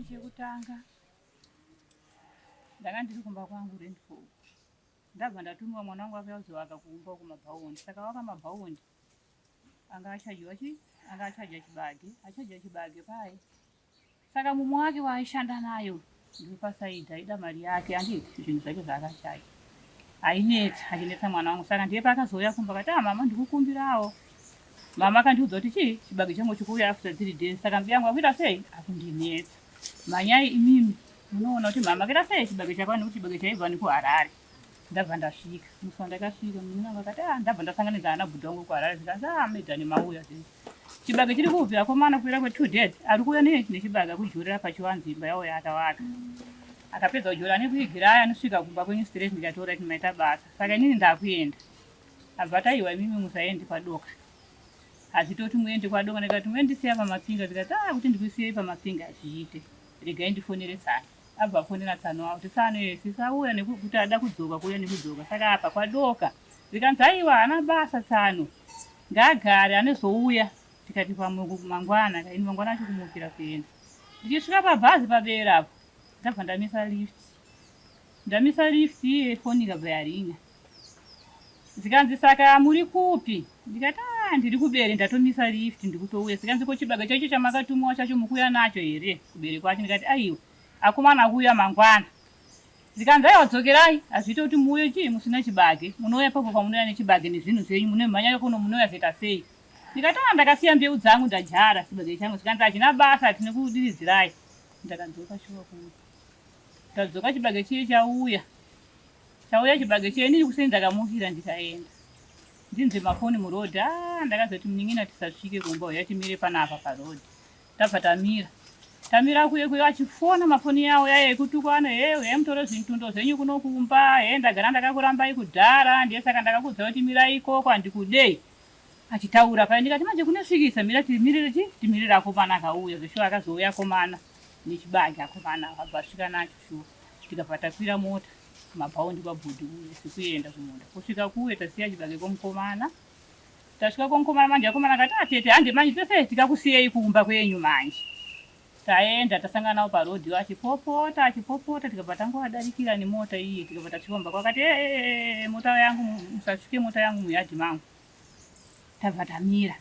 chekutanga ndanga ndiri kumba kwangu rentful ndabva ndatumwa mwana wangu akazoaka kuumba kumabhaundi saka waka mabhaundi anga achajiwa anga achaja chibage pai saka mumwe wake waaishanda nayo ndiri pasaidhi aida mari yake anditi zvinhu zvake zvaakachaja achinetsa mwana wangu saka ndiye paakazoya kumba akati mama ndikukumbirawo mama akandiudza kuti chibage changu chikuuya after 3 days saka mbi yangu akuita sei akundinetsa manyai imimi munoona kuti mama akaita sei chibage chako nekuti chibage chaibva nekuharare ndabva ndasvika musi wandakasvika munangu akati ndabva ndasanganidza ana bhudha wangu kuharare zvikanzi medhani mauya chibage chiri kupi akomana kuira kwe2 days ari kuuya nechibage akujurira pachiwanzi imba yawo yaakavaka akapedza kujura nekuigiraya anosvika kumba kwenyu straight ndikataura kuti maita basa saka inini ndakuenda abva taiwa imimi musaendi kwadoka hazvitoti muende kwadoka ndikati muendisiya pamapinga zvikati kuti ndikusiyei pamapinga hazviite regai ndifonere tsano abva afonera tsano wavo kuti tsano sisauya nekuti ada kudzoka kuuya nekudzoka saka apa kwadoka zvikanzi aiwa hana basa tsano ngaagare anozouya tikati mangwana kaini mangwana acho kumukira kuenda ndichisvika pabhazi pabera apo ndabva ndamisa lift foni ikabva yaringa zikanzi saka muri kupi ndikati ndiri kubere ndatomisa lift ndikutouya zikanzi ko chibage chacho chamakatumwa chacho mukuya nacho here kubere kwacho ndikati aiwa akomana akuuya mangwana zikanzi aiwa dzokerai hazviite kuti muuye musina chibage munouya papo pamunouya nechibage nezvinhu zvenyu munemhanya kuno munouya zeta sei ndikati ndakasiya mbeu dzangu ndajara chibage changu zikanzi hachina basa tine kudiridzirai ndakadzoka shuwa kuno ndadzoka chibage chiye chauya chibage chiye ndiri kuseni ndakamukira ndikaenda ndinze mafoni murodhi ndakazoti munin'ina tisasvike kumba uya timire panapa parodhi tabva tamira kuye achifona mafoni yawo yaiye kutukwana mutore zvintundo zvenyu kuno kumba ndagara ndakakurambai kudhara ndiye saka ndakakudza kuti mirai ikoko handikudei achitaura pai ndikati manje kunosvikisa mira timirire akomana akauya zveshuwa akazouya akomana nechibage akomana abva asvika nacho shuwa tikabva takwira mota mabhaundi kwabhudhi uye sikuenda kumunda kusvika kuye tasiya chibage komukomana tasvika komukomana manje akomana akati atete hande manje tese tikakusiyei kumba kwenyu manje taenda tasanganawo parodhi achipopota tikabva tangoadarikira nemota iye tikabva tachikomba kwakati mota yangu musasvike mota yangu muyadhi mangu tabva tamira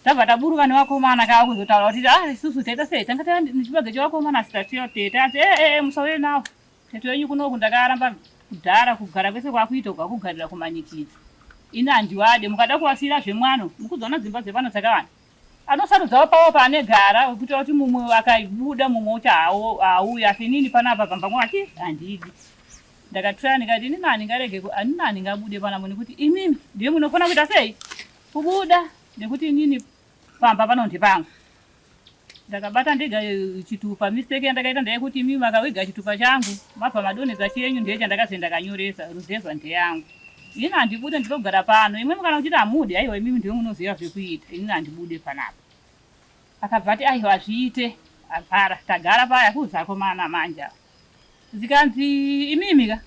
tabva taburuka nevakomana kaakuzotaura kuti isusu taita sei tanga taa nechibage chevakomana sitatiyo tete asi musauye nawo tete wenyu kunoku ndakaramba kudhara kugara kwese kwakuita kwakugarira kumanyikidzi ini handiwade mukada kuvasiyira zvemwano mukuzoona dzimba dzepano dzakawanda anosarudzawo pawo paanegara kuita kuti mumwe akabuda mumwe uti auya asi inini panapa pambamwe ati handidi ndakatura ndikati inini handingarege anini handingabude panamo nekuti imimi ndiye munofana kuita sei kubuda nekuti inini pamba pano ndipangu ndakabata ndega chitupa mistake yandakaita ndeyekuti imimi makawiga chitupa changu mabva madonhedza chenyu ndiye chandakazi ndakanyoresa ruzevha ndeyangu ini handibude ndinogara pano imwe mukana kuchiti hamude aiwa imimi ndiwe munoziva zvekuita inini handibude panapa akabva ati aiwa zviite apara tagara paya kuzakomana manje zikanzi imimika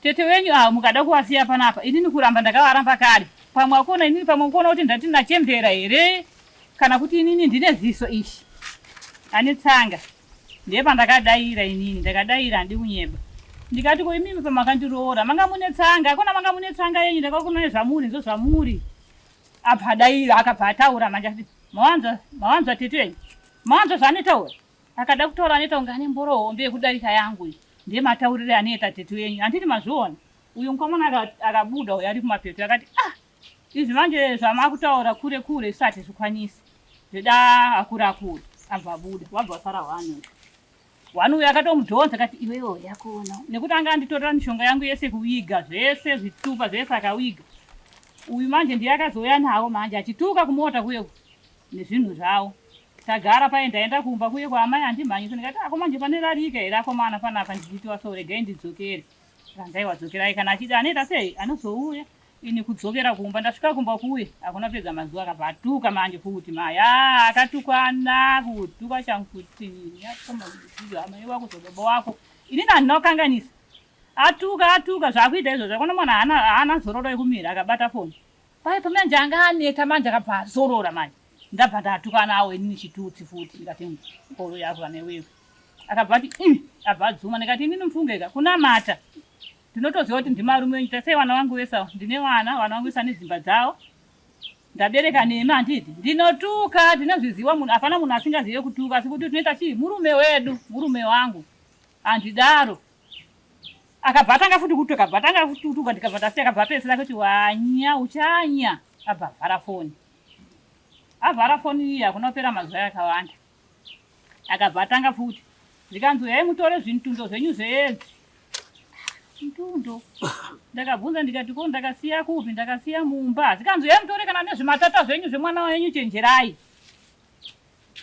tete wenyu mukada kuvasiya panapa inini kuramba ndakavaramba kare pamwe akona inini pamwe kuona kuti ndatina chembera here kana kuti inini ndine ziso ishi ane tsanga ndiye pandakadaira inini ndakadaira handi kunyeba ndikati ko imimi pamakandiroora manga mune tsanga akona manga mune tsanga yenyu ndakakuna nezvamuri nzo zvamuri abva adaira akabva ataura manje ati mawanza tete wenyu mawanza zvanetaura akada kutaura aneta unga ane mboro hombe yekudarika yangu ndiye mataurire aneta tete wenyu handiti mazviona uyu mukomana akabuda uyo ari kumapeto akati izvi manje zvamakutaura kure zvisati zvikwanisi zvida akuru abva abuda wabva wasara wanu uyo akatomudhonza akati iwewo yakona nekuti anga anditorera mishonga yangu yese kuwiga zvese zvitupa zvese akawiga uyu manje ndiye akazoya nawo manje achituka kumota kuye nezvinhu zvawo tagara ndaenda kumba kuye kwaamai handimhanyisa ndikati manje pane rarika here akomana panapa ndichitiwa so regai ndidzokere ranzaiwa dzokerai kana achiti anoita sei anozouya ini kudzokera kumba ndasvika kumba kuye akuna pedza mazuva akabva atuka manje futi maya akatukana kutuka changu kuti amaiwa kuzobaba wako inini handina kukanganisa atuka zvakuita izvo zvakona mwana haana zororo yekumira akabata foni pai pamanje anga aneta manje akabva azorora manje ndabva ndatuka nawo inini chitutsi futi ndikati ngoro yako newewe akabva ati abva adzuma ndikati inini mfungeka kuna mata ndinotoziva kuti ndimarume wenyu tasei vana vangu vesa ndine vana vangu vesa nedzimba dzavo ndabereka nemi handiti ndinotuka ndinozviziva munhu hapana munhu asingazive kutuka asi kuti tunoita chii murume wedu murume wangu handidaro akabva tanga futi kutuka akabva tanga kutuka ndikabva tasiya akabva pesira kuti wanya uchanya abva avhara foni iya kunopera mazuva akawanda akabva tanga futi ndikanzi yai mutore zvintundo zvenyu zveedzi mtundo ndakabvunza ndikati ko ndakasiya kupi ndakasiya mumba zikanzi yai mutore kana nezvimatata zvenyu zvemwana wenyu chenjerai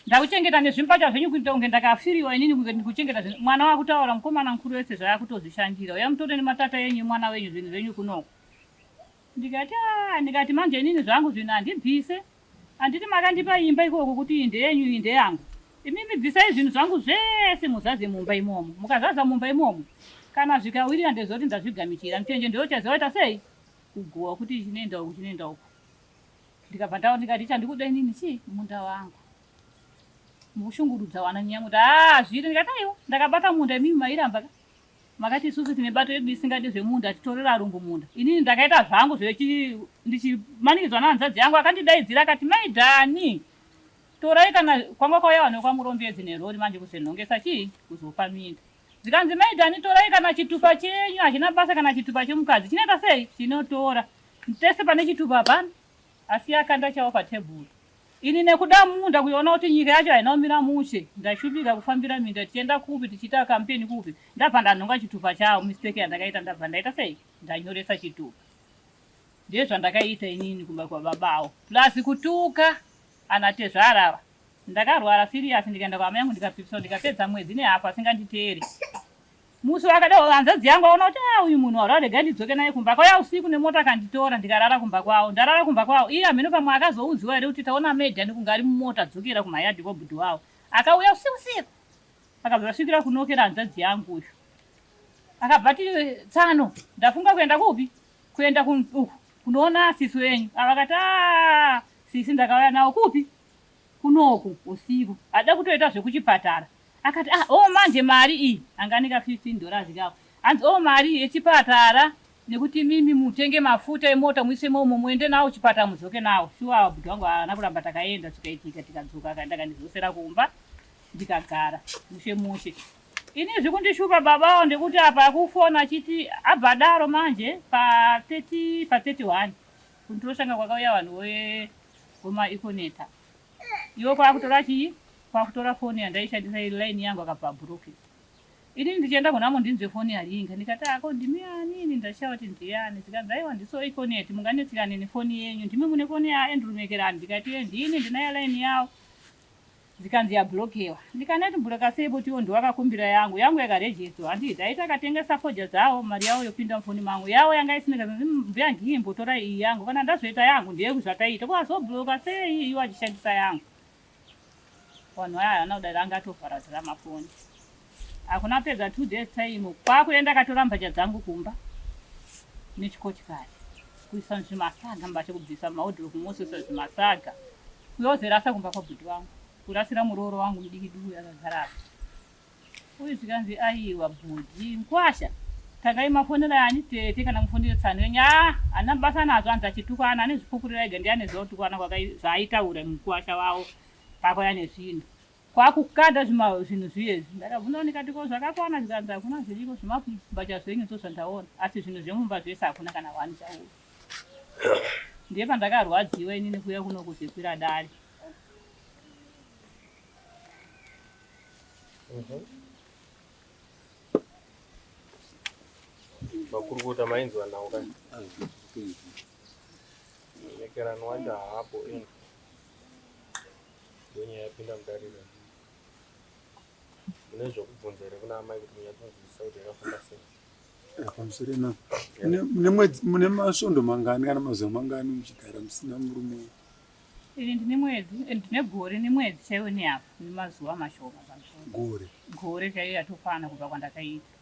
ndakuchengeta nezvimpata zvenyu kuita kunge ndakafiriwa inini kunge ndikuchengeta mwana wakutaura mukomana mukuru wese zvaakutozvishandira yai mutore nematata yenyu mwana wenyu zvinhu zvenyu kunoko ndikati manje inini zvangu zvino handibvise handiti makandipa imba ikoko kuti inde yenyu inde yangu imimi bvisai zvinhu zvangu zvese muzaze mumba imomo mukazaza mumba imomo kana zvikawirira ndezoti ndazvigamikira mutenje ndochazivaita sei kugowa kuti chinoenda uku ndikabva ndawo ndikati chandikuda inini chii munda wangu mukushungurudza wana nyamuti zviri ndikati aiwa ndakabata munda imimi mairamba makati isusu tine bato yedu isingadi zvemunda titorera arungu munda inini ndakaita zvangu ndichimanikidzwa nahanzadzi yangu akandidaidzira akati maidhani torai kana kwanga kwauya nekwamurombedzi nerori manje kuzenhongesa chii kuzopa minda zikanzi maidhani torai kana chitupa chenyu hachina basa kana chitupa chemukadzi chinoita sei chinotora tese pane chitupa hapana asi akanda chawo patebhuru ini nekuda munda kuiona kuti nyika yacho hainaumira mushe ndashupika kufambira minda tichienda kupi tichiita kampeni kupi ndabva ndanhonga chitupa chawo mistake yandakaita ndabva ndaita sei ndanyoresa chitupa ndiye zvandakaita inini kumba kwababawo plus kutuka anatezvarava ndakarwara serious ndikaenda kwamai yangu ndikapipisa ndikapedza mwedzi nehafu asinganditeeri musi wakadao hanzadzi yangu aona kuti uyu munhu wararega ndidzoke naye kumba kwauya usiku nemota akanditora ndikarara kumba kwawo ndarara kumba kwawo iye hameno pamwe akazoudziwa here kuti taona maidhani kunge ari mumota dzokera kumayadhi kwabhudhi wawo akauya usiku akabva asvikira kunokera hanzadzi yangu uyu akabva ti tsano ndafunga kuenda kupi kuenda kunoona sisi wenyu avakati sisi ndakauya nawo kupi kunoku usiku ada kutoita zvekuchipatara akati manje mari iyi anganika $15 kawo hanzi mari yechipatara nekuti mimi mutenge mafuta emota muise momo muende nawo chipatara mudzoke nawo shuwa bhudhi wangu haana kuramba takaenda tikaitika tikadzoka ndakandizosera kumba ndikagara mushe ini zvikundishupa babawo ndekuti apa akufona achiti abva daro manje pa 31 kundiroshanga kwakauya vanhu vomaikoneta iwo kwakutora chii kwakutora foni yandaishandisa line yangu akabva bhuroke ini ndichienda kunamo ndinzwe foni yaringa ndikati ako ndimi anini ndashawa kuti ndiyani zikanzi aiwa ndiso ikoneti munganetsikane nefoni yenyu ndimi mune foni yaendurumekerani ndikati ndini ndinayo line yawo zikanzi yabhurokewa ndikanati bhuroka seibo tiwo ndiwakakumbira yangu yakarejistwa handiti aita akatengesa foja dzawo mari yawo yopinda mufoni mangu yawo yanga isineka mbuya ngiyimbotora iyi yangu kana ndazoita yangu ndeye zvataita kwazobhuroka sei iwo achishandisa yangu vanhu aya hana kudai angatovharadzira mafoni hakuna pedza 2 days time kwakuenda akatora mbacha dzangu kumba nechikochikari kuisa zvimasaga mbacha kubvisa mahodhoro kumosesa zvimasaga kuyozerasa kumba kwabhudhi wangu kurasira murooro wangu mudikiduku yakagara uyu zvikanzi aiwa bhudhi nkwasha takai mafonera yani tete kana mufondire tsano yenyu hana basa nazo hanzi achitukwana ane zvipupurira ega ndiane zvotukwana zvaaitaura mukwasha wawo pakauya nezvinhu kwakukanda zvinhu zviyezvi ndakabvunza ndikati ko zvakakwana zvikanzi hakuna zviriko zvimambacha zvenyu zozvandaona asi zvinhu zvemumba zvese hakuna kana wani chauyo ndiye pandakarwadziwa inini kuya kuno kuzekwira dare makurukota mainzwa nawo kai nekerano wacho hapo ini ndonye yapinda mudarira mune zvokubvunza here kuna amai kuti munyatinzwisisa kuti yakafamba sei pamusoro mune masvondo mangani kana mazuva mangani muchigara musina murume ini ndine gore nemwedzi chaiwo nehafu nemazuva mashoma pamusoro gore chaiyo yatofana kubva kwandakaita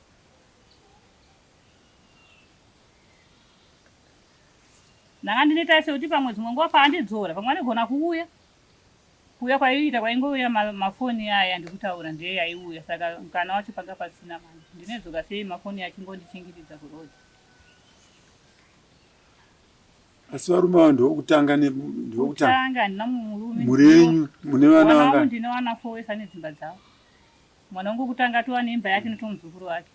ndanga ndinetaise kuti pamwe dzimwe nguva paandidzora pamwe anigona kuuya kuuya kwaiita kwaingouya mafoni aya ndikutaura ndiye aiuya saka mukana wacho panga pasina manje ndinedzoka sei mafoni achingondichingirudza kurodhi. Asi varume ava ndokutanga ndina murume murenyu mune vana vanga ndine vana 4 wese ane dzimba dzavo. Mwana wangu kutanga tova neimba yake netomuzukuru wake.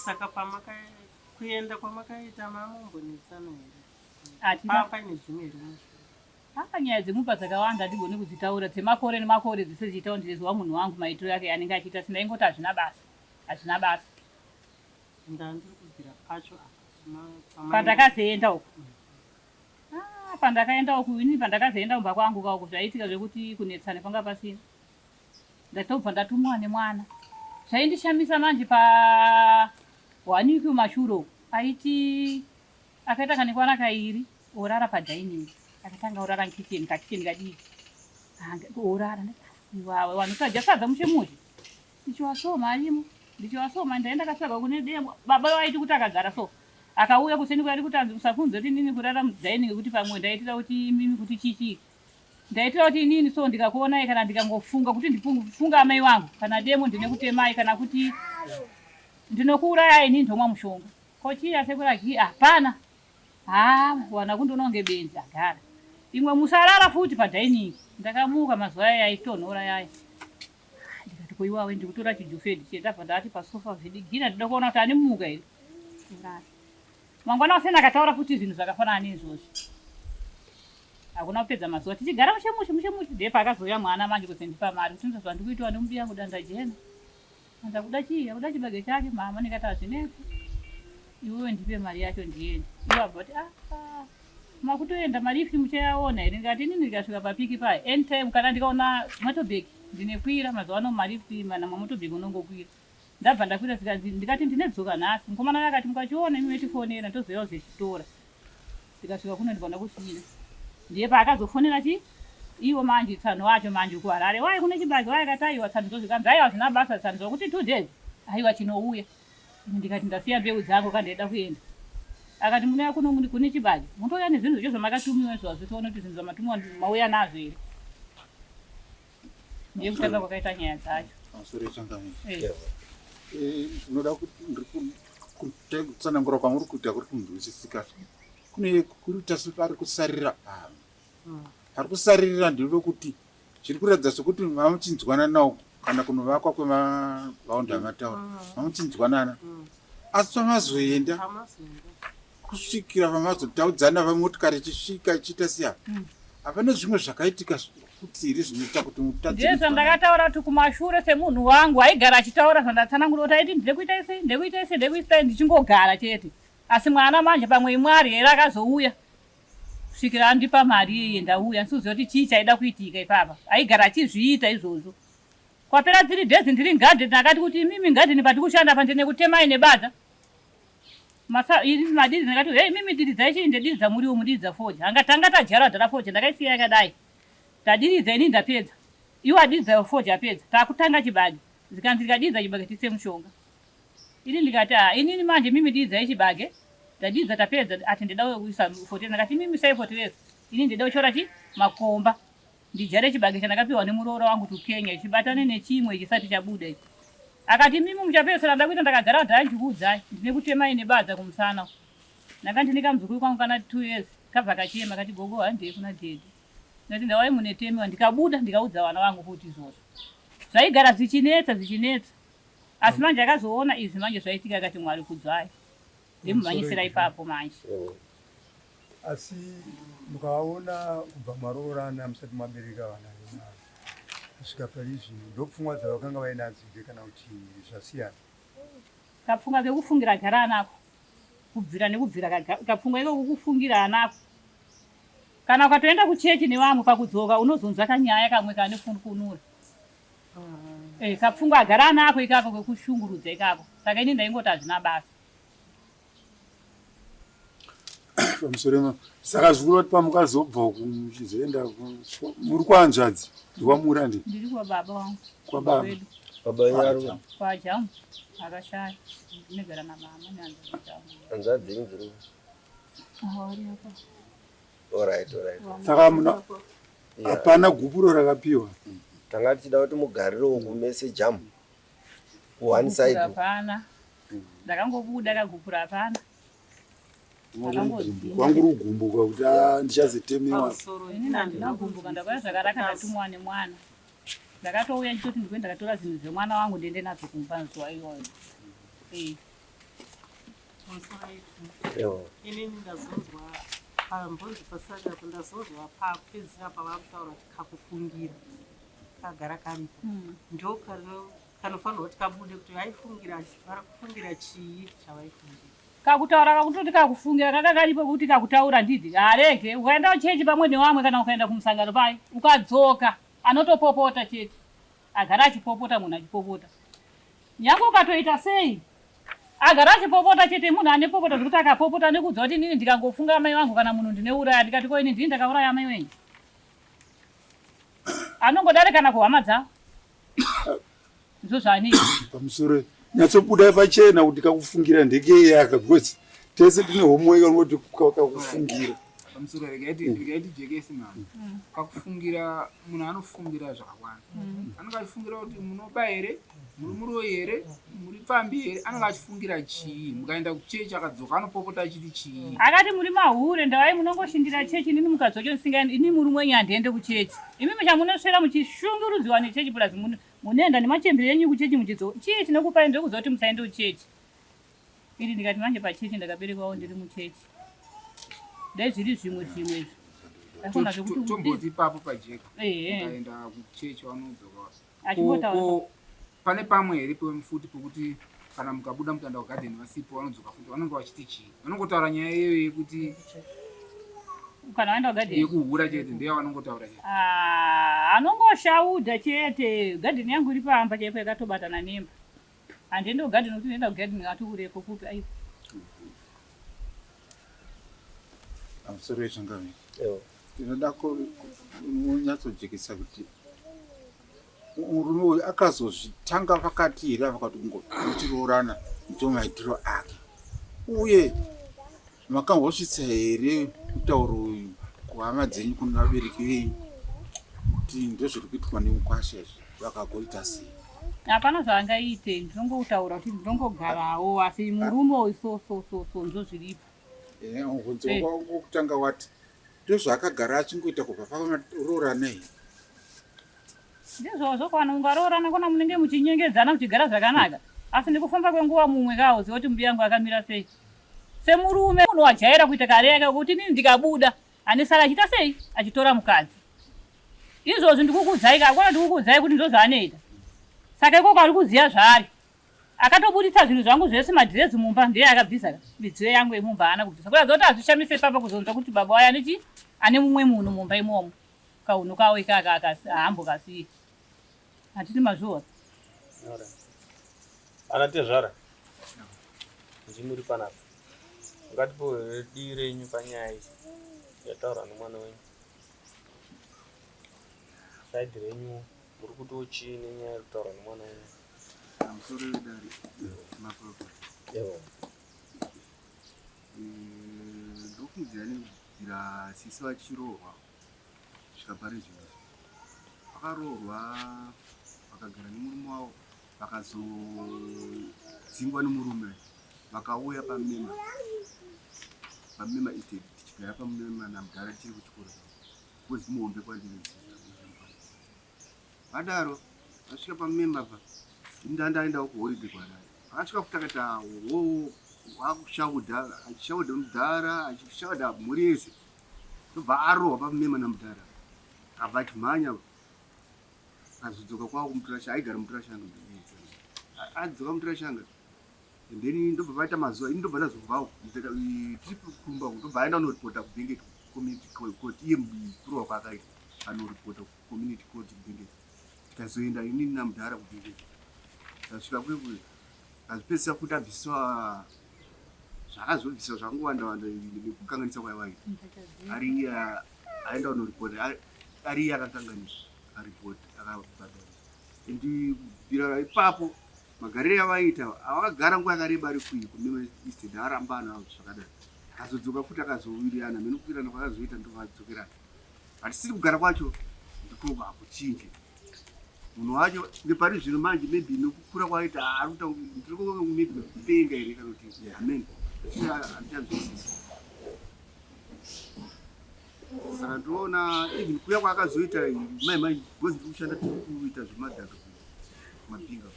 Saka kuenda kwamakaita mamumbonetsana here papa nedzimwe rimwe nyaya dzemumba dzakawanda hatigoni kudzitaura dzemakore nemakore dzisedziitawo ndiriziva munhu wangu maitiro yake anenge achiita sindaingoti hazvina basa ndandiri kubvira pacho pandakazoenda uku pandakaenda uku ini pandakazoenda kumba kwangu kauku zvaiitika zvekuti kunetsane panga pasina ndatobva ndatumwa nemwana zvaindishamisa manje pawaniki mashuro aiti akaita kanekwana kairi orara padhainingi akatanga orara nkicheni kakicheni kadiki orara wawe wanosadya sadza mushemuti ndichiwasoma arimo ndichiwasoma ndaenda katsvaga kune demo baba vaiti kuti akagara so akauya kuseni kwairi kuti usafunze kuti nini kurara mudhainingi kuti pamwe ndaitira kuti mimi kuti chichi ndaitira kuti inini so ndikakuonai kana ndikangofunga kuti ndifunga amai wangu kana demo ndine kutemai kana kuti ndinokuurayai inini ndomwa mushonga kochiya sekuragi hapana wana kundononge benzi agara imwe musarara futi padhainingi ndakamuka mazuva aya aitonhora yaya ndikati koiwawe ndikutora chijufedi chendabva ndati pasofa zvidigina ndida kuona kuti animuka here mangwana usena akataura futi zvinhu zvakafanana neizvozvi hakuna kupedza mazuva tichigara mushemushi ndiye paakazoya mwana manje kuzendipa mari kuti ndozva ndikuitiwa nemubi yangu danda jena anza kuda chii akuda chibage chake mama ndikati hazvinetsi iwewe ndipe mari yacho ndiende iwo abva kuti makutoenda marifti muchayaona here ngati inini ndikasvika papiki paya anytime kana ndikaona motobheki ndinekwira mazuva ano marifti mana mamotobheki unongokwira ndabva ndakwira ndikati ndinedzoka nhasi mukomana akati mukachiona imi wetifonera ndozoyawo zechitora ndikasvika kuno ndikaona kusina ndiye paakazofonera chi iwo manje tsano wacho manje kuharare wai kune chibage wai kataiwa tsano zozvikanzi aiwa zvina basa tsano zokuti 2 days aiwa chinouya ndikati ndasiya mbeu dzangu kandaida kuenda akati munouya kuno kune chibage mutouya nezvinhu zvacho zvamakatumiwa izvozvo toona kuti zvinhu zvamatumiwa mauya nazvo here ndiye kutanga kwakaita nyaya dzacho unoda kuti ndiri kutsanangura kwamuri kuita kuri kunzwisisika kune kuita ari kusarira ari kusarira ndiro kuti zviri kuratidza sokuti mamuchinzwana nawo kana kunovakwa kwemaraunda amataura mamuchinzwanana asi pamazoenda kusvikira pamazotaudzana vamotikari ichisvika ichiita siya hapana zvimwe zvakaitika kuti here zvinoita kuti ndiye zvandakataura kuti kumashure semunhu wangu aigara achitaura zvandatsanangura kuti aiti ndekuita ise ndichingogara chete asi mwana manje pamwe imwari here akazouya kusvikira andipa mari iye ndauya ndisuziva kuti chii chaida kuitika ipapa aigara achizviita izvozvo kwapera 3 days ndiri ngadheni akati kuti mimi ngadheni pati kushanda pa ndine kutemai nebadza madiri ndakati hei mimi diridzai chii ndediridza muriwo mudiridza foja angatanga tajara dhara foja ndakaisiya yakadai tadiridza ini ndapedza iwo adiridza foja apedza takutanga chibage zikanzi ndikadiridza chibage tise mushonga ini ndikati inini manje mimi diridzai chibage ndadiridza tapedza ati ndida kuisa foto ndakati mimi sai foto rese ini ndida kuchora chi makomba ndijare chibage chandakapiwa nemuroora wangu tukenya chibatane nechimwe chisati chabuda ichi akati mimi muchapesera ndakuita ndakagara dhara ndikuudzai ndine kutemai nebadza kumusana ndakati ndikamuzukuru kwangu kana 2 years kabva kachema kati gogo handei kuna dhedhi ndati ndawai munetemiwa ndikabuda ndikaudza vana vangu kuti izvozvo zvaigara zvichinetsa asi manje akazoona izvi manje zvaitika akati mwari kudzai ndimumhanyisira ipapo manje asi mukaona kubva maroorana musati mabereka vana kusvika parizvino ndopfungwa dzavakanga vainadzo kana kuti zvasiyana kapfungwa kekufungira gara anako kubvira nekubvira kapfungwa iko kukufungira anako kana ukatoenda kuchechi nevamwe pakudzoka unozonzwa kanyaya kamwe kane fununura kapfungwa agara anako ikako kwekushungurudza ikako saka ini ndaingoti hazvina basa pamusoro saka zvikuru kuti pamukazobva uku muchizoenda muri kwanzvadzi ndiwamura ndi ndiri kwababa wangu kwababa Baba yaru. Kwajamu. Akashaya. Negara na mama nyanza kujamu. Anza dzingi. Ahori hapa. Alright. Saka muna hapana gupuro rakapiwa. Tanga tichida kuti mugariro kumese jam. One side. Hapana. Ndakangobuda kagupura hapana. Kwanguru gumbuka kuti ndichazitemiwa. Inini ndinagumbuka ndakauya zvakaraka ndatumwa nemwana. Ndakatouya ndichoti ndikwenda ndakatora zvinhu zvemwana wangu ndiende nazvo kumba zuva iyoyo. Inini ndazonzwa pambonzi pasaka ndazonzwa papedzira pavakutaura kuti kakufungira kagara karipo ndo kanofanirwa kuti kabude kuti vaifungira kufungira chii chavaifungira kakutaura kakutoti kakufungira kaka karipo kuti kakutaura ndidzi arege ukaenda kuchechi pamwe nevamwe kana ukaenda kumusangano pai ukadzoka anotopopota chete agara achipopota munhu achipopota nyange ukatoita sei agara achipopota chete munhu anepopota zvekuti akapopota nekudza kuti inini ndikangofunga mai vangu kana munhu ndineuraya ndikati ko ini ndini ndakauraya mai wenyu anongodare kana kuhama dzavo izvo zvaaniiti pamusoro nyatsobuda pachena kuti kakufungira ndekei yaka because tese tine homework anoti kakufungira pamusoro regaiti jekesi mama kakufungira munhu anofungira zvakawanda anenge achifungira kuti munoba here muri muro here muri pambi here anenge achifungira chii mukaenda kuchechi akadzoka anopopota achiti chii akati muri mahure ndavai munongoshindira chechi inini mukadzoka ndisingaendi ini muri mwenyu handiende kuchechi imimi chamunosvera muchishungurudziwa nechechi plus munoenda nemachembere enyu kuchechi muchidzoka chii chinokupai ndekuziva kuti musaende kuchechi iri ndikati manje pachechi ndakaberekwawo ndiri muchechi ndezviri zvimwe tomboti ipapo pajeka ukaenda kuchechi vanodzoka pane pamwe here pemufuti pokuti kana mukabuda mukaenda kugadheni vasipo vanodzoka futi vanenge vachiti chii vanongotaura nyaya iyoyo yekuti kana waenda kugadheni yekuhura chete ndeya vanongotaura chete anongoshaudha chete gadheni yangu iri pamba chaipo yakatobatana nemba handiende kugadheni kuti ndienda kugadheni ati urepo kupi aipo amusoro wechangami ndinoda munyatsojekesa kuti murume uyu akazozvitanga pakati here vakati kungotiroorana ndomaitiro ake uye makambosvitsa here kutauro uyu kuhama dzenyu kuna vabereki venyu kuti ndozviri kuitwa nemukwasha izvi vakagoita sei hapana zvaangaite ndinongoutaura kuti ndinongogarawo asi murume uyu so ndozviripo ubvunzo wangu kutanga wati ndozvaakagara achingoita kubva pamaroranei ndizvozvo kana ungaroorana kona munenge muchinyengedzana muchigara zvakanaka asi ndikufamba kwenguva mumwe kawoziva kuti mbi yangu akamira sei semurume munhu wajaira kuita kare yake kuti inini ndikabuda ane saka achiita sei achitora mukadzi izvozvo ndikukudzai kakona ndikukudzai kuti ndozvaanoita saka ikoko ari kuziva zvaari akatobudisa zvinhu zvangu zvese madhirezi mumba ndiye akabvisa midziyo yangu yemumba haana kubvisa kuda zoti azvishamise papa kuzonza kuti baba wayo anechi ane mumwe munhu mumba imomo kauno kawo ikaka ahambokasiye hatiti mazvora anatezvara ndimuri panapa ngatipohere dii renyu panyaya iyi yataura nomwana wenyu saidhi renyu muri kutiwo chii nenyaya yekutaura nomwana wenyu amusoro wedare mapropa ndokuudzira nebvira sisi vachirohwa kusvika pari zvino vakarohwa vakagara nemurume wavo vakazodzingwa nemurume vakauya pamema ite tichigara pamema namudhara tichiri kuchikoro kozi muhombe kwandine vadaro vasvika pamema pa indandaendawo kuhoride kwadai akasvika kutakata wakushaudha achishaudha mudhara achishaudha mhuri yese tobva arohwa pamema namudhara abva achimhanya azodzoka kwavo kumutorashanga aigara mutorashanga adzoka mutorashanga then ndobva paita mazuva ini ndobva ndazobvawo tiri kumba ndobva aenda anoripota kubhengeti community court iye mukuru wako akaita anoripota community court kubhengeti tikazoenda inini namudhara kubhengeti tasvika kwekwe azopedzisa futi abviswa zvakazobviswa zvangowandawanda nekukanganisa kwaivaita ari iye aenda kunoripota ari iye akakanganisa aripoti akabhadharisa and kubvira ipapo magariro avaita avakagara nguva yakareba ari kuyi kumeme east arambana zvakadaro akazodzoka futi akazowirirana mene kuwirirana kwakazoita ndovadzokerana but siri kugara kwacho ndiko hakuchinje munhu wacho ngepari zvino manje maybe nokukura kwaita arikuta ndiri kupenga here kana kuti amen handichanzwisisi saka ndoona even kuya kwaakazoita mai because ndiri kushanda tiri kuita zvemadhaka mapinga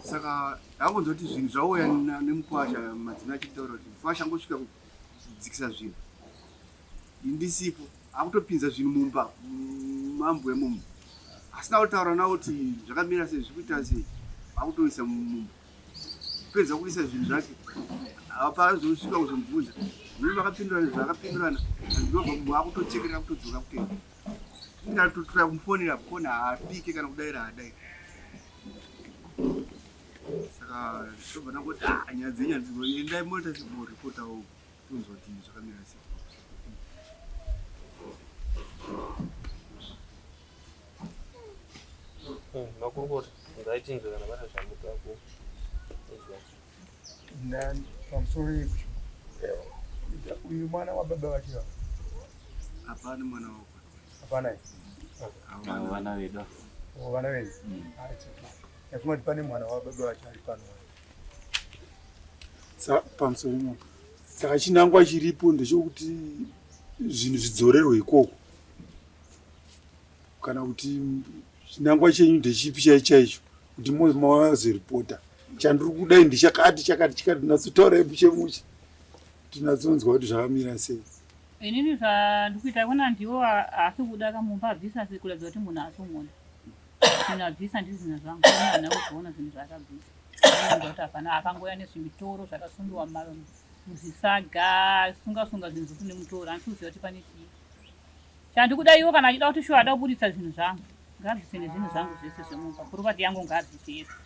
saka ndakonzoti zvinhu zvauya nemukwasha madzina achitaura kuti mukwasha angosvika kudzikisa zvinhu ndisipo akutopinza zvinhu mumba mambo emumba asina kutaura navo kuti zvakamira sei zvikuita sei akutoisa mumba kupedza kuisa zvinhu zvake apazosvika kuzomubvunza mune vakapindurana zvakapindurana andinobva mumwe akutochekerera kutodzoka kutenga ndatotora kumufonera foni haapike kana kudayira haadayira saka ndobva ndangoti nyaya dzenyanziko endai mota siboripotao tonzwa kuti zvakamira sei makurukota ngaichinzwe kana vana zvamutako pamusoro uyu mwana wababa vachiva hapana mwana wako hapana vana vedu vana venyu yafunga kuti pane mwana wababa vachari pano pamusoro imomo saka chinangwa chiripo ndechekuti zvinhu zvidzorerwe ikoko kana kuti chinangwa chenyu ndechipi chaicho kuti mawazoripota chandiri kudai ndichakati chikati natsotaura muchemuche tinatsonzwa kuti zvakamira sei inini zvandikuita kuona ndiwo asi kuda kamumba abvisa sekuratidza kuti munhu asomona zvinhu abvisa ndizvo zvinhu zvangu ana kuzoona zvinhu zvaakabvisa kuti hapana akangoya nezvimitoro zvakasungiwa muzvisaga sunga zvinhu zvokune mutoro andikuziva kuti pane chii chandikuda iwo kana achida kuti shuwa ada kubuditsa zvinhu zvangu ngaabvise nezvinhu zvangu zvese zvemumba puruvati yangu ngaabvise yese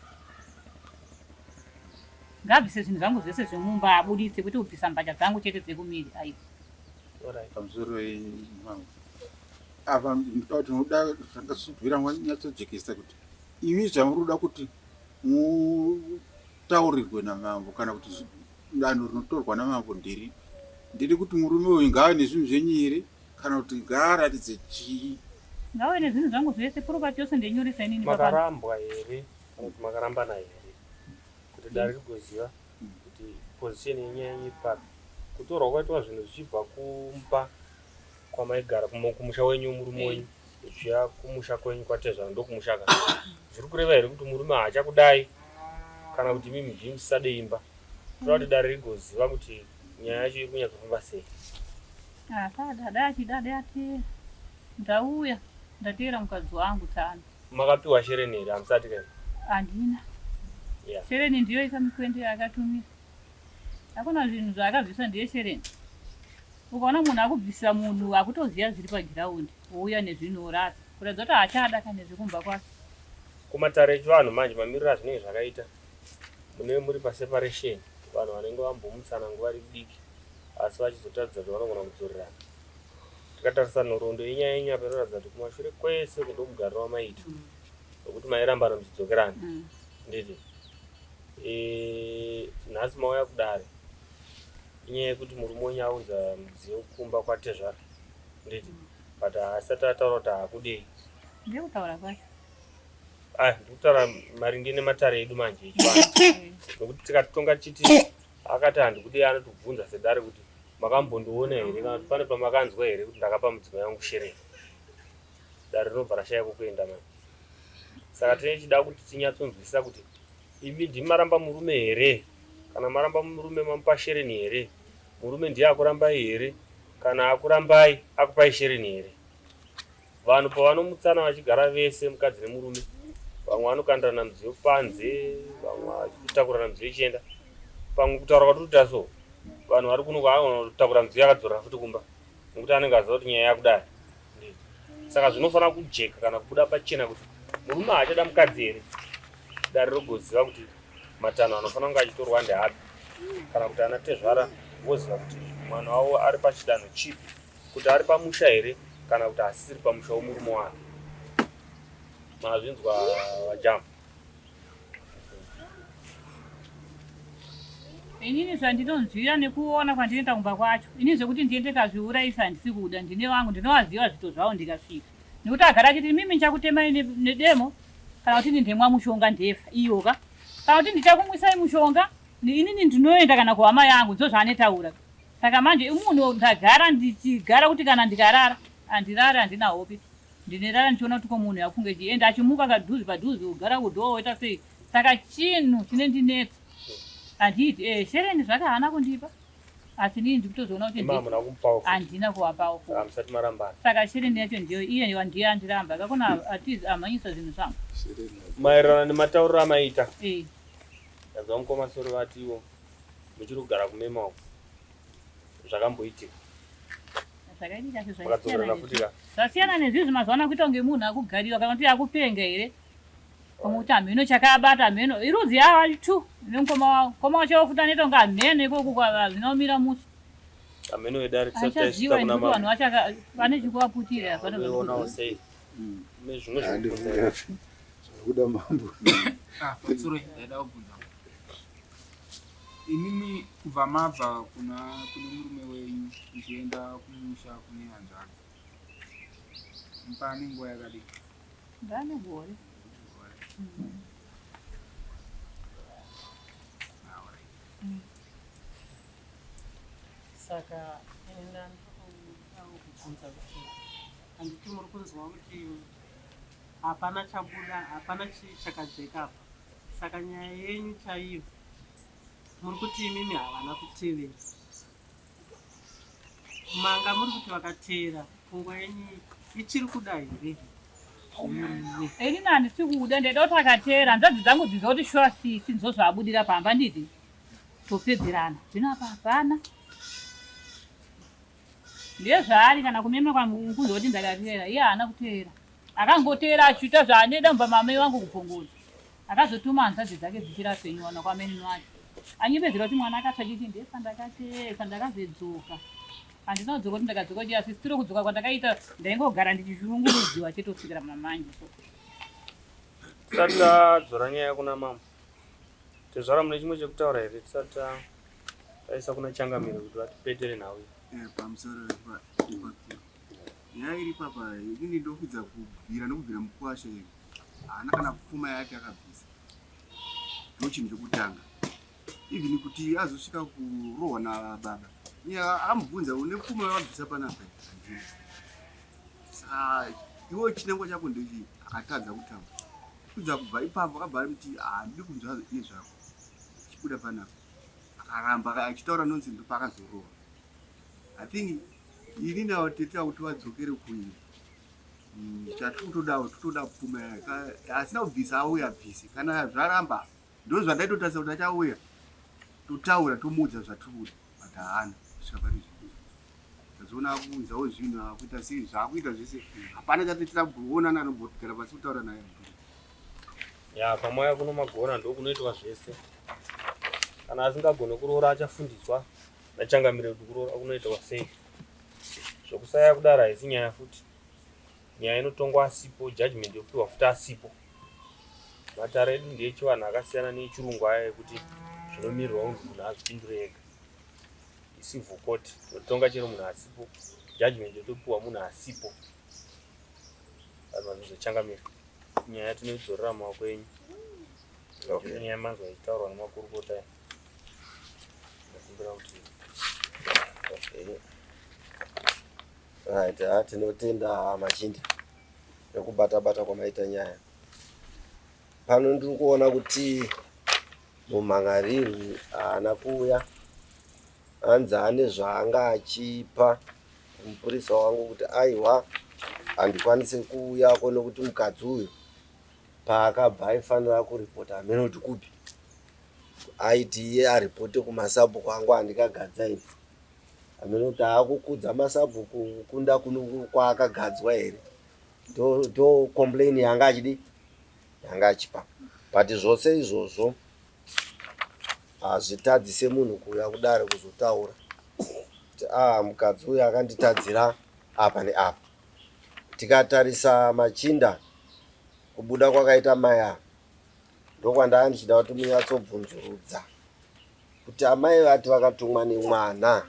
ngabvise zvinhu zvangu zvese zvemumba abuditse kwete kubvisa mbatya dzangu chete dzekumiri aiwa pamusoro apa ndoda kuti unoda zvakasubhira mwanyatsojekesa kuti imi zvamuri kuda kuti mutaurirwe namambo kana kuti danho rinotorwa namambo ndiri kuti murume uyu ngaave nezvinhu zvenyu here kana kuti ngaaratidze chii ngave nezvinhu zvangu zvese puruvati yose ndenyoresa inini makarambwa here kana kuti makarambana here kuti dari kugoziva kuti pozisheni yenyaya yenyu ipapi kutorwa kwaitwa zvinhu zvichibva kumba kwamaigara kumusha wenyu murume wenyu zviya kumusha kwenyu kwatezvara ndokumusha kana zviri kureva here kuti murume haachakudai kana kuti mimi musade imba toda kuti dari rigoziva kuti nyaya yacho iri kunyatsofamba sei dada achidada ati ndauya ndatera mukadzi wangu tsana makapiwa shereni here hamusati kai handina shereni ndiyo ikamikwende yakatumira hakuna zvinhu zvaakabvisa ndiye shereni ukaona munhu akubvisa munhu akutoziva zviri pagiraundi wouya nezvinhu rasi kuratidza kuti haachada kana zvekumba kwake kumatare echivanhu manje mamiriro azvinenge zvakaita munenge muri paseparation vanhu vanenge vambomutsana nguva ri diki asi vachizotaridza kuti vanogona kudzorerana tikatarisa nhoroondo yenyaya yenyu apa inoratidza kuti kumashure kwese kundo mugariro wamaita nokuti mairambana muchidzokerana nditi nhasi mauya kudare inyaya yekuti murume wenyu audza mudziyo kumba kwatezvara nditi but haasati ataura kuti haakudei ndekutaura kwacho ndikutaura maringe nematare edu manje echivanhu nokuti tikatitonga chiti akati handikudei anotibvunza sedare kuti makambondiona here kana kuti pane pamakanzwa here kuti ndakapa mudzimai yangu shereni dare rinobva rashaya kukuenda manje saka tine chida kuti tinyatsonzwisisa kuti imi ndimi maramba murume here kana maramba murume mamupa shereni here murume ndiye akurambai here kana akurambai akupai shereni here vanhu pavanomutsana vachigara vese mukadzi nemurume vamwe vanokandirana mudziyo panze vamwe vachitakurana mudziyo ichienda pamwe kutaura kwatikuita so vanhu vari kuno kwaanotakura mudziyo yakadzorera futi kumba nekuti anenge aziva kuti nyaya yakudai saka zvinofanira kujeka kana kubuda pachena kuti murume haachada mukadzi here dare rogoziva kuti matanho anofanira kunge achitorwa ndeapi kana kuti ana tezvara voziva kuti mwana wavo ari pachidanho chipi kuti ari pamusha here kana kuti asisiri pamusha womurume wake mazvinzwa wajamu. Inini zvandinonzvira nekuona kwandinoenda kumba kwacho. Inini zvekuti ndiende kazviurayisa handisi kuda. Ndine wangu ndinowaziva zvito zvavo ndikasvika. Nekuti agara achiti mimi ndichakutemai nedemo kana kuti ndindemwa mushonga ndefa iyoka. Kana kuti ndichakumwisai mushonga inini ndinoenda kana kuhama yangu ndozvaanetaura. Saka manje munhu ndagara ndichigara kuti kana ndikarara andirare handina hope. Ndinerara ndichiona kuti munhu yakunge chienda achimuka kadhuzi padhuzi kugara kudhoota sei. Saka chinhu chine ndinetsa. Anditi shereni zvakahana kundipa. Asi nini ndikutozoona kuti handina kuvapawo. Musati marambana. Saka shereni yacho ndiyo iye wandiye andiramba. Akakona atizi amanyisa zvinhu zvangu. Maererano nematauriro amaita. Ndazwa mukomasoro vatiwo muchiri kugara kumema uko. Zvakamboitika. Zvasiyana nezvizvi mazuva kuita kunge munhu akugarira kana kuti akupenga here. Pamuti ameno chakabata ameno irudzi yava tu nemukoma wawo. Koma wacho wafuta anoita kunge ameno ikoko zvinomira musi. Ameno edare tisaita kuna mama. Vanhu vacho pane chikuvaputira panoona sei. Nezvimwe zvinokuda mambo. Patsuro ndaida kubvunza. Inini kubva mabva kune murume wenyu uchienda kumusha kune hanzvadzi. Mpane nguva yakadii? Ndane gore. Saka enda ndikubvunza kuti handiti muri kunzwa kuti hapana chabuda, hapana chakajeka apa. Saka nyaya yenyu chaiyo muri kuti imimi havana kutevera. Manga muri kuti vakateera pfungwa yenyu ichiri kuda here? Inini handisi kuda ndeda kuti akateera hanzvadzi dzangu dziziva kuti shuwa sisi ndizvo zvaabudira pamba nditi topedzerana. Zvino apa hapana. Ndezvaari kana kumema kwamukunzwa kuti ndakateera iye haana kuteera. Akangoteera achiita zvaanoda mubva mamai vangu kupongoza. Akazotuma hanzvadzi dzake dzichirapenywana kwameni wacho. Anyepedzera kuti mwana akachachiti ndefa ndakateesa ndakazodzoka. Handina kudzoka kuti ndakadzoka kuti asisitiro kudzoka kwandakaita ndaingogara ndichizvirungurudziwa chetosvikira mamanje. Tisati tadzora nyaya kuna mama. Tezvara mune chimwe chekutaura here tisati taisa kuna Changamire kuti vatipetere nawe. Pamusoro nyaya iri papa inini ndokudza kubvira nokubvira mukwasha iyo haana kana pfuma yake akabvisa. Ndochinhu chekutanga. Even kuti azosvika kurohwa naBaba. Amubvunza une pfuma yawabvisa panapa. Saka iwo chinangwa chako ndechi akatadza kutamba. Kudza kubva ipapo akabva kuti handidi kunzwa nezvako. Chibuda panapa. Akaramba achitaura nonzi ndo pakazorohwa. I think ini nawo teta kuti wadzokere kuino. Chatoda pfuma yake. Asina kubvisa auya bvisi. Kana zvaramba ndo zvandaitotarisa kuti achauya. Totaura tomudza zvaturi. But haana. Zona kuunzawo zvinhu akuita sei zvakuita zvese hapana chatitira kuonana anombogara pasi kutaura naye. Ya pamoya kuno magona ndo kunoitwa zvese. Kana asingagone kuroora achafundiswa naChangamire kuti kuroora kunoitwa sei. Zvokusaya kudara haisi nyaya futi. Nyaya inotongwa asipo, judgment yopiwa futi asipo. Matare edu ndechivanhu akasiyana nechirungu aya ekuti zvinomirirwa kuti munhu azvipindure ega. Civil court totonga chero munhu asipo, judgment yotopiwa munhu asipo. Vanhu vanozochangamira nyaya tinoidzorera mumaoko enyu. Nyaya manzwa itaurwa nemakurukota ndakumbira kuti right. Tinotenda Machinda nekubata-bata kwamaita nyaya. Pano ndiri kuona kuti mumhangariri haana kuuya. Hanzi ane zvaanga achipa mupurisa wangu kuti aiwa handikwanise kuuya kone kuti mukadzi uyu paakabva aifanira kuripota amene kuti kupi. Aiti iye aripote kumasabhuku angu handikagadza ini. Amene kuti aakukudza masabhuku kunda kwaakagadzwa here. Do complain yanga achidi yanga achipa. But zvose izvozvo hazvitadzise munhu kuuya kudare kuzotaura kuti mukadzi uyu akanditadzira apa neapa. Tikatarisa Machinda kubuda kwakaita maya ndokwanda ndichida kuti munyatsobvunzurudza kuti amai vati vakatumwa nemwana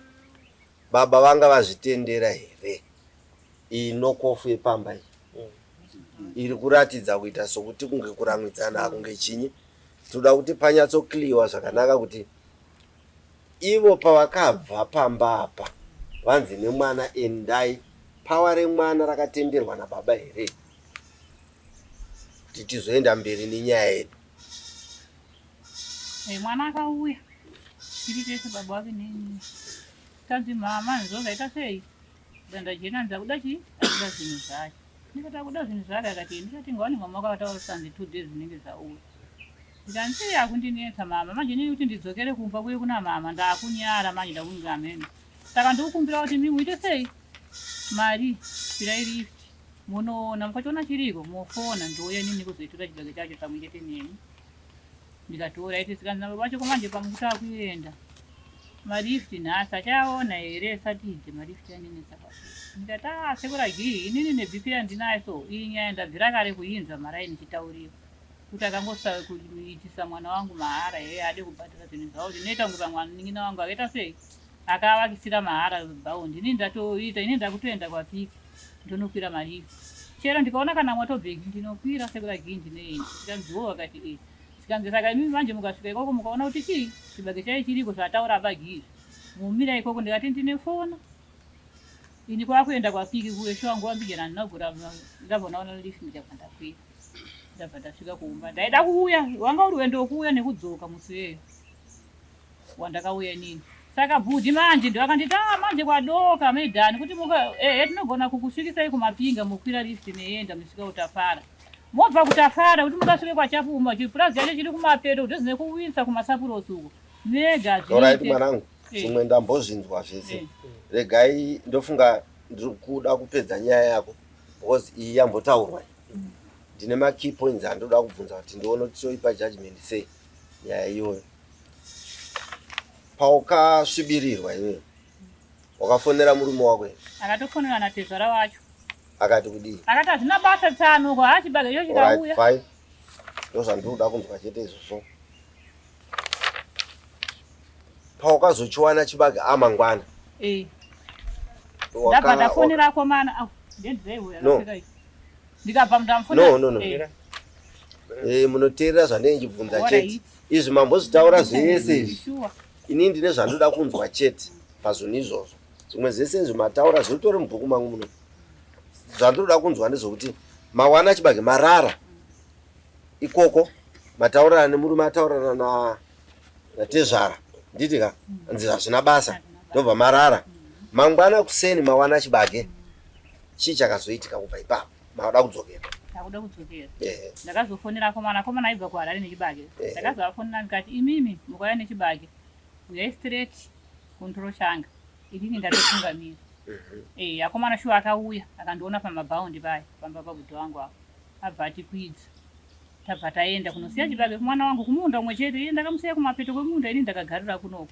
baba vanga vazvitendera here inokofu yepamba iri kuratidza kuita sokuti kunge kuramwidzana kunge chinyi toda kuti panyatsokliwa zvakanaka kuti ivo pavakabva pamba apa vanzi nemwana endai pawa remwana rakatenderwa nababa here kuti tizoenda mberi nenyaya yedu. Mwana akauya tiri tese baba wake neni tanzi mama nzozaita sei danda jena ndakuda chi akuda zvinhu zvake ndikati kuda zvinhu zvake akati ndikati ngawani mama wakataura sanzi 2 days zvinenge zvauya ndikanzi akundinetsa mama manje nini kuti ndidzokere kumba kuye kuna mama ndakunyara manje ndakunga mene saka ndikukumbira kuti muite sei mari pirai lift munoona mukachiona chiriko mofona ndouya nini kuzoitora chibage chacho pamwechete neni ndikatora iti sikanzamba pacho komanje pamukuta kuenda marifti nhasi achaona here satidze marifti yanenetsa kwazvo ndikati sekura gii inini nebp yandinayo so iyi nyaya ndabvira kare kuinzwa maraini chitauriwa kuti akangosa kuitisa mwana wangu mahara here ade kubhatira zvinhu zvavo zvinoita kunge pamwaningina wangu akaita sei akavakisira mahara bhaundi ini ndatoita ini ndakutoenda kwapika ndonokwira marifti chero ndikaona kana mwatobheki ndinokwira sekura gii ndinoenda tikanziwo akati sikanzi saka imimi manje mukasvika ikoko mukaona kuti chii chibage chai chiriko zvataura abagizvi mumira ikoko ndikati ndine fona ini kwakuenda kwapiki kuwesho wangu wambijana ndinogura ndabvonaona lift ndikabva ndakwira ndabva ndasvika kuumba ndaida kuuya wanga uri wendo wokuuya nekudzoka musi weyo wandakauya nini saka bhudhi manje ndivakanditi manje kwadoka medhani kuti tinogona kukusvikisai kumapinga mukwira lift neenda musvika utafara mobva kutafara kuti mukasvike kwachapuma chipurazi chacho chiri kumapeto kuti zvine kuwinisa kumasapurosi uko mega oraiti mwanangu zvimwe ndambozvinzwa zvese regai ndofunga ndiri kuda kupedza nyaya yako because iyi yambotaurwa ndine makey points andoda kubvunza kuti ndione kuti toipa judgment sei nyaya iyoyo paukasvibirirwa iwewe wakafonera murume wako akatofonera natezvara wacho akati kudii akati hazvina basa tsano kwa chibage icho chikauya fine ndozvandinoda kunzwa chete izvozvo paukazochiwana chibage amangwana ndabva ndafonera komana ndikabva ndamufonera munoteerera zvandenge chibvunza chete izvi mambozvitaura zvese izvi ini ndine zvandoda kunzwa chete pazvinhu izvozvo zvimwe zvese izvi mataura zviritori mubhuku mangu muno zvandoda kunzwa ndezvokuti mawana chibage marara ikoko mataurana nemurume ataurana natezvara nditika nzi hazvina basa ndobva marara mangwana kuseni mawana chibage chii chakazoitika kubva ipapo mauda kudzokera ndakuda kudzokera ndakazofonera komana aibva kuharare nechibage ndakazovafonera ndikati imimi mukauya nechibage uyai straight kunotoroshanga inini ndatotungamira akomana shuwa akauya akandiona pamabhaundi paya pamba pabudho wangu apo abva atikwidza tabva taenda kunosiya chibage kumwana wangu kumunda umwe chete iye ndakamusiya kumapeto kwemunda ini ndakagarira kunoko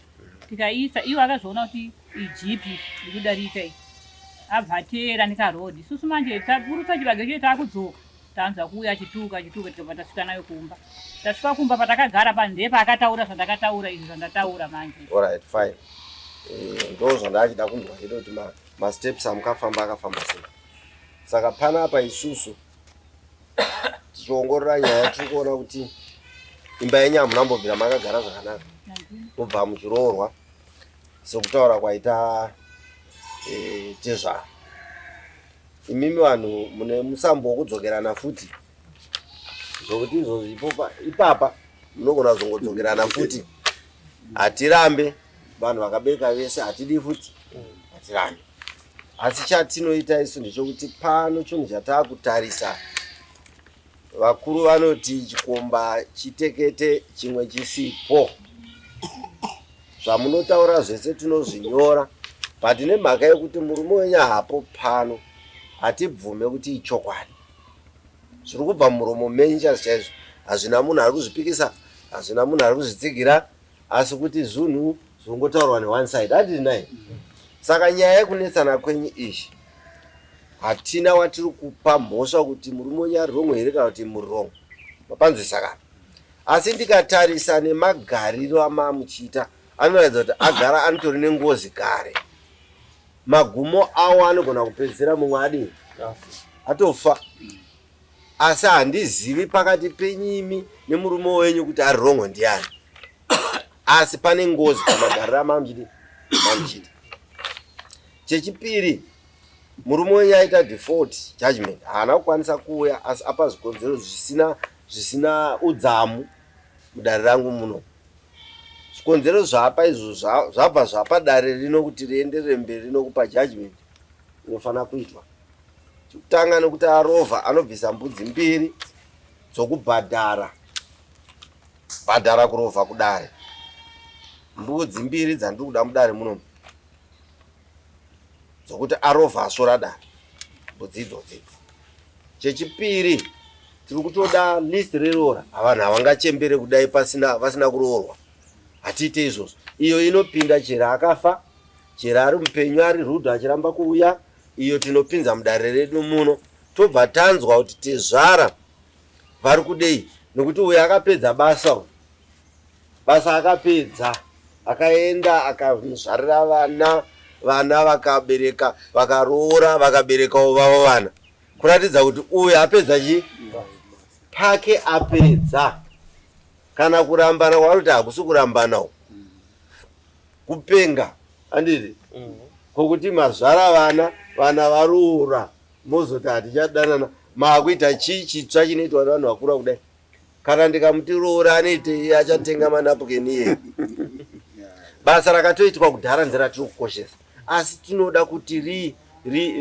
tikaisa iwo akazoona kuti ijipi ndikudarika iyi abva ateera nekarodhi isusu manje takurutsa chibage chete takudzoka tanza kuuya chituka tikabva tasvika nayo kumba tasvika kumba patakagara pandepa akataura zvandakataura izvi zvandataura manje alright fine ndo zvandachida kunzwa chete kuti masteps amukafamba akafamba sei saka panapa isusu tichiongorora nyaya tiri kuona kuti imba yenyu hamunambobvira makagara zvakanaka mubva muchiroorwa sekutaura kwaita tezvara imimi vanhu mune musambo wokudzokerana futi zvokuti izvozvo ipapa munogona kuzongodzokerana futi hatirambe vanhu vakabeka vese hatidi futi hatirambe asi chatinoita isu ndechokuti pano chinhu chatakutarisa vakuru vanoti chikomba chitekete chimwe chisipo zvamunotaura zvese tinozvinyora but nemhaka yekuti murume wenyu hapo pano hatibvume kuti ichokwadi zviri kubva muromo menyu chaizvo hazvina munhu ari kuzvipikisa hazvina munhu ari kuzvitsigira asi kuti zvinhu zvingotaurwa neone side hatiri naye saka nyaya yekunetsana kwenyu izvi hatina watiri kupa mhosva kuti murume wenyu ari rongo here kana kuti muri rongo, mapanzwisakana. Asi ndikatarisa nemagariro amamuchita anoratidza kuti agara anotori nengozi kare. Magumo awo anogona kupedzera mumwe adini atofa. Asi handizivi pakati penyimi nemurume wenyu kuti ari rongo ndiani. Asi pane ngozi pamagariro amamuchita. Chechipiri, murume wenyu aita default judgment, haana kukwanisa kuuya, asi apa zvikonzero zvisina udzamu mudare rangu muno. Zvikonzero zvapa izvo zvabva zvapa dare rino kuti rienderere mberi nokupa judgment inofanira kuitwa. Chekutanga nekuti arovha anobvisa mbudzi 2 dzokubhadhara kurovha kudare. Mbudzi 2 dzandiri kuda mudare muno dzokuti arovha asora dare, mbudzi idzodzidzi. Chechipiri, tiri kutoda list reroora, vanhu havangachembere kudai vasina kuroorwa. Hatiite izvozvo. Iyo inopinda chero akafa, chero ari mupenyu ari rudhu achiramba kuuya, iyo tinopinza mudare redu muno. Tobva tanzwa kuti tezvara vari kudei, nokuti uyo akapedza basa akapedza, akaenda akamuzvarira vana vakabereka, vakaroora, vakaberekawo vavo vana, kuratidza kuti uyu apedza chi pake apedza. Kana kurambana kwaruti hakusi kurambanawo, kupenga andiri kokuti mazvara vana varoora, mozoti hatichadanana, maakuita chii chitsva chinoitwa nevanhu vakura kudai. Kana ndikamuti roora anoite achatenga manapukeni iye. Basa rakatoitwa kudhara nzira tiri kukoshesa, asi tinoda kuti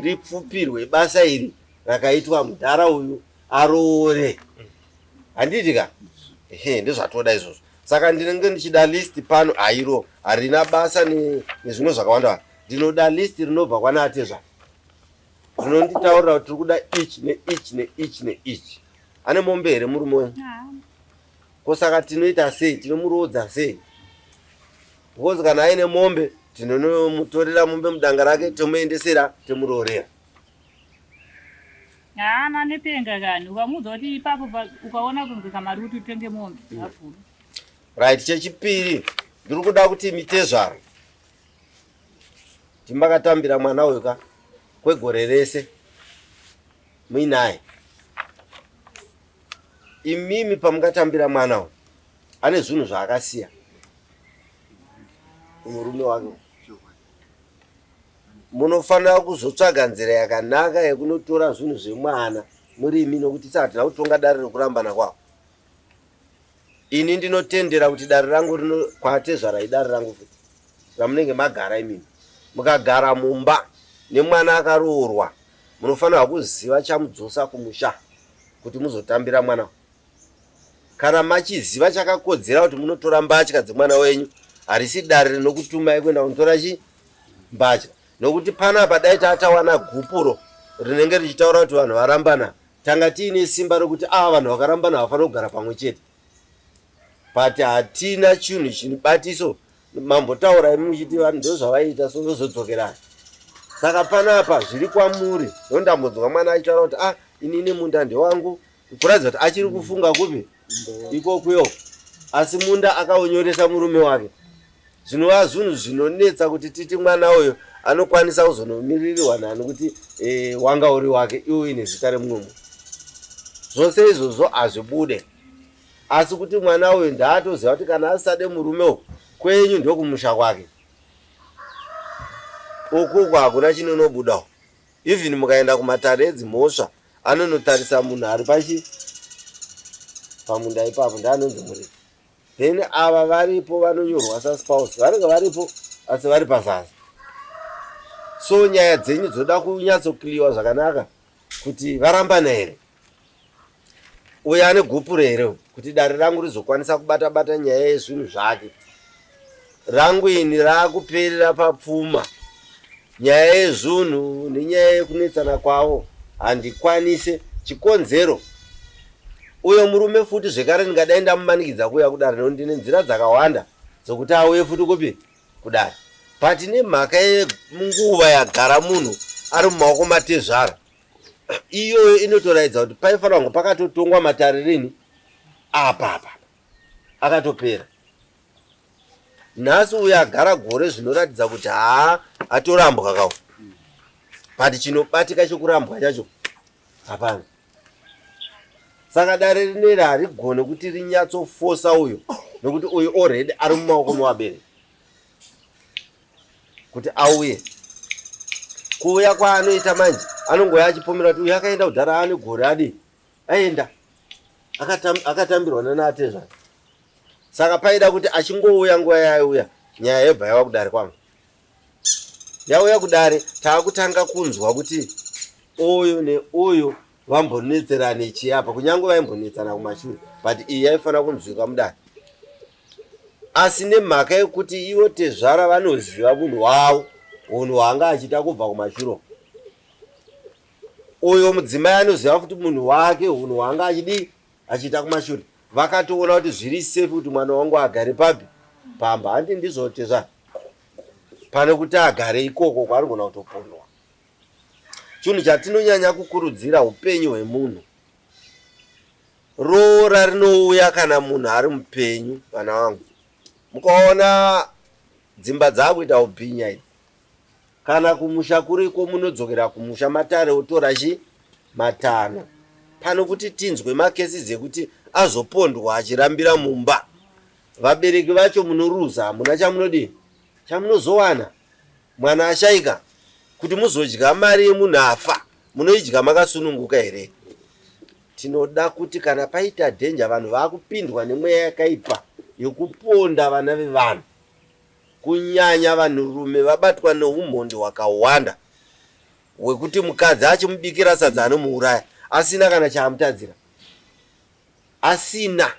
ripfupirwe basa iri rakaitwa mudhara uyu aroore. Handiti ka? Ndozvatoda izvozvo. Saka ndinenge ndichida list pano airo harina basa nezvimwe zvakawanda. Ndinoda list rinobva kwana Atezva. Rinonditaurira kuti tiri kuda each. Ane mombe here murume wenyu? Kosaka tinoita sei? Tinomurodza sei? Because kana aine mombe, tinomutorera mombe mudanga rake, tomuendesera, tomuroorera. Haana nepenga kani, ukamudza kuti ipapo ukaona kunge kamari kuti utenge mombe. Right, chechipiri, ndiri kuda kuti Mitezvaro timbakatambira mwana uyu ka kwegore rese muinaye. Imimi pamukatambira mwana uyu ane zvinhu zvaakasiya murume wake. Munofanira kuzotsvaga nzira yakanaka yekunotora zvinhu zvemwana murimi, nokuti hatina kutonga dare rekurambana kwavo. Ini ndinotendera kuti dare rangu kwatezvara idare rangu futi ramunenge magara imimi. Mukagara mumba nemwana akaroorwa, munofanira kuziva chamudzosa kumusha kuti muzotambira mwana. Kana machiziva chakakodzera kuti munotora mbatya dzemwana wenyu, harisi dare rinokutumai kuenda kunotora mbatya. Nokuti panapa dai tatawana gupuro rinenge richitaura kuti vanhu varambana, tanga tiine simba rokuti vanhu vakarambana havafanira kugara pamwe chete. But hatina chinhu chinibatiso, mambotaura muchiti vanhu ndozvavaita sondozodzokerana. Saka panapa zviri kwamuri, ndondambonzwa mwana achitaura kuti inini munda ndewangu, kuratidza kuti achiri kufunga kupi ikokwiyo, asi munda akaunyoresa murume wake. Zvinova zvinhu zvinonetsa kuti titi mwana uyo anokwanisa kuzonomirirwa nani kuti wanga uri wake iwo ine zita remumwe munhu. Zvose izvozvo hazvibude, asi kuti mwana uyu ndaatoziva kuti kana asade murume kwenyu ndokumusha kwake, ukoko hakuna chinonobudawo. Even mukaenda kumatare edzimhosva anonotarisa munhu ari pamunda ipapo ndaanonzi muripo. Then ava varipo vanonyorwa saspouse, vanenge varipo asi vari pazasi. So nyaya dzenyu dzoda kunyatsokliwa zvakanaka kuti varambana here, uye ane gupuro here kuti dare rangu rizokwanisa kubata nyaya yezvinhu zvake. Rangu ini raakuperera papfuma, nyaya yezvinhu nenyaya yekunetsana kwavo handikwanise. Chikonzero uyo murume futi zvekare ndingadai ndamumanikidza kuuya kudare, nokuti ndine nzira dzakawanda dzokuti auye futi kupi kudare. But nemhaka yenguva yagara munhu ari mumaoko Matezvara, iyoyo inotoraidza kuti paifanira kunge pakatotongwa mataririni apa akatopera. Nhasi uyo agara gore zvinoratidza kuti atorambwa kawo, but chinobatika chokurambwa chacho hapana. Saka dare rineri harigone kuti rinyatsofosa uyo, nokuti uyu already ari mumaoko mevabereki kuti auye. Kuuya kwaanoita manje anongoya achipomera kuti uyu akaenda kudhara ane gore adi aenda akatambirwa nanatezva. Saka paida kuti achingouya nguva yauya nyaya yebva yava kudare kwangu yauya kudare, taakutanga kunzwa kuti uyu neuyu vambonetserane chiapa, kunyange vaimbonetsana kumashure, but iyi yaifanira kunzwika mudare. Asi nemhaka yekuti ivo tezvara vanoziva munhu wavo, munhu waanga achiita kubva kumashure, uyo mudzimai anoziva futi munhu wake, munhu waanga achiita kumashure. Vakatoona kuti zviri safe kuti mwana wangu agare papi pamba, handi ndizvotezva pane kuti agare ikoko kwaarigona kutopondwa. Chinhu chatinonyanya kukurudzira upenyu hwemunhu, roora rinouya kana munhu ari mupenyu. Vana vangu, mukaona dzimba dzakuita ubhinya idzi, kana kumusha kuriko munodzokera kumusha matare otora matano. Pano kuti tinzwe makesi dzekuti azopondwa achirambira mumba, vabereki vacho munoruza, hamuna chamunozowana. Mwana ashaika kuti muzodya mari yemunhu afa, munoidya makasununguka here? Tinoda kuti kana paita dhenja vanhu vaakupindwa nemweya yakaipa yokuponda vana vevanhu, kunyanya vanhurume vabatwa neumhondi hwakawanda hwekuti mukadzi achimubikira sadza anomuuraya asina kana chaamutadzira, asina.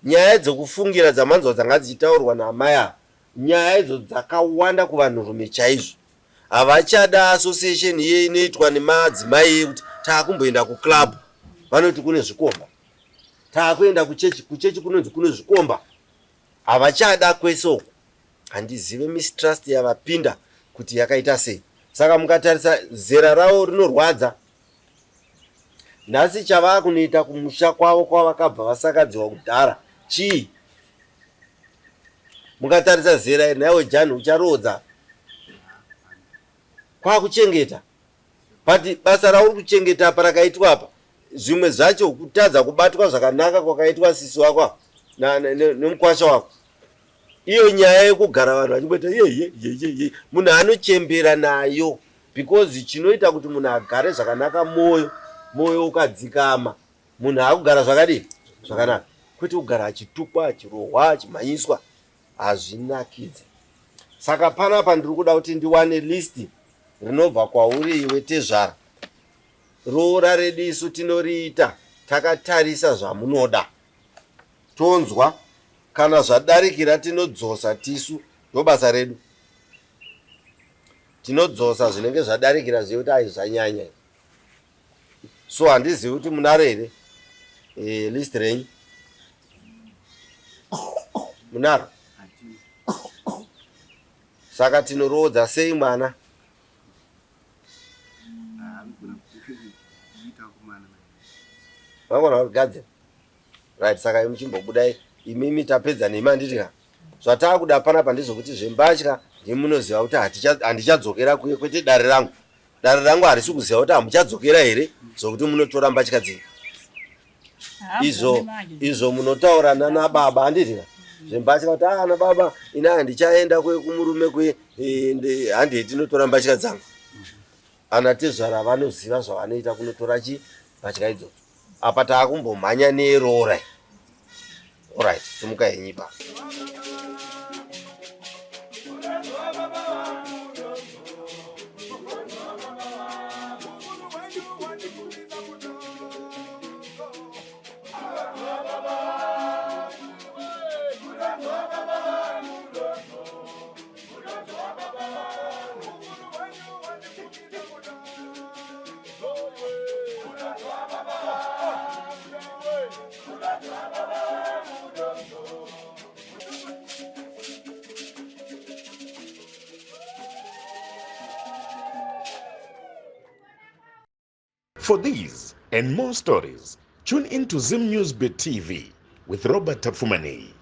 Nyaya dzekufungira dzamanzwa dzanga dzichitaurwa naamai ava, nyaya idzo dzakawanda kuvanhurume chaizvo. Havachada association iye inoitwa nemadzimai kuti taakumboenda kuclub vanoti kune zvikomba, taakuenda kuchechi kunonzi kune zvikomba. Havachada kwese uku. Handizive mistrust yavapinda kuti yakaita sei. Saka mukatarisa zera ravo rinorwadza. Nhasi chavaa kunoita kumusha kwavo kwavakabva vasakadziwa kudhara chii? Mukatarisa zera iri nayo jani ucharodza kwakuchengeta, but basa rauri kuchengeta apa rakaitwa apa, zvimwe zvacho kutadza kubatwa zvakanaka kwakaitwa sisi wako nemukwasha wako. Iyo nyaya yekugara vanhu vachimboita ye munhu anochembera nayo, because chinoita kuti munhu agare zvakanaka moyo ukadzikama, munhu akugara zvakanaka, kwete kugara achitukwa, achirohwa, achimhanyiswa, hazvinakidze. Saka panapa ndiri kuda kuti ndiwane listi rinobva kwauri iwe tezvara. Roora redu isu tinoriita takatarisa zvamunoda, tonzwa, kana zvadarikira tinodzosa tisu, ndobasa redu. Tinodzosa zvinenge zvadarikira zviye kuti zvanyanya. So handizivi kuti munaro here list renyu? Munaro? Saka tinorodza sei mwana? Vangona kugadzira right. Saka imuchimbobudai imimi tapedza nemanditika zvatakuda panapa ndizvokuti zvembatya ndimunoziva kuti handichadzokera kuye, kwete dare rangu harisi kuziva kuti hamuchadzokera here zvokuti munotora mbatya dzenyu. Izvo munotaurana nababa handitika zvembatya kuti ana baba ina handichaenda kumurume kwe handi tinotora mbatya dzangu. Ana tezvara vanoziva zvavanoita kunotora mbatya idzodzo. Apa taakumbomhanya neroora. Alright, simuka henyiba. For these and more stories, tune in to ZimNews TV with Robert Tafumani.